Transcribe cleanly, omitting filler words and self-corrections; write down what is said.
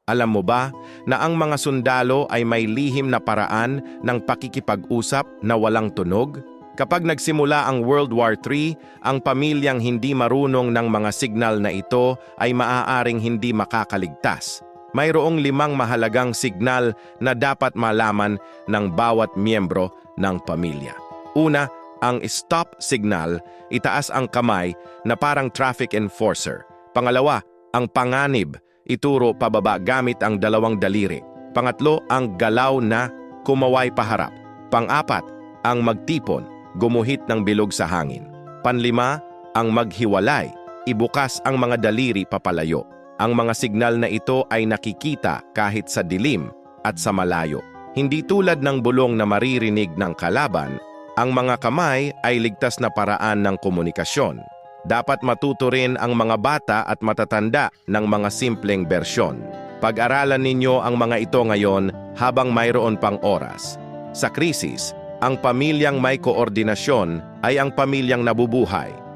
Alam mo ba na ang mga sundalo ay may lihim na paraan ng pakikipag-usap na walang tunog? Kapag nagsimula ang World War III, ang pamilyang hindi marunong ng mga signal na ito ay maaaring hindi makakaligtas. Mayroong 5 mahalagang signal na dapat malaman ng bawat miyembro ng pamilya. Una, ang stop signal, itaas ang kamay na parang traffic enforcer. Pangalawa, ang panganib, ituro pababa gamit ang 2 daliri. Pangatlo, ang galaw na kumaway paharap. Pang-apat, ang magtipon, gumuhit ng bilog sa hangin. Panlima, ang maghiwalay, ibukas ang mga daliri papalayo. Ang mga signal na ito ay nakikita kahit sa dilim at sa malayo. Hindi tulad ng bulong na maririnig ng kalaban, ang mga kamay ay ligtas na paraan ng komunikasyon. Dapat matuto rin ang mga bata at matatanda ng mga simpleng bersyon. Pag-aralan ninyo ang mga ito ngayon habang mayroon pang oras. Sa krisis, ang pamilyang may koordinasyon ay ang pamilyang nabubuhay.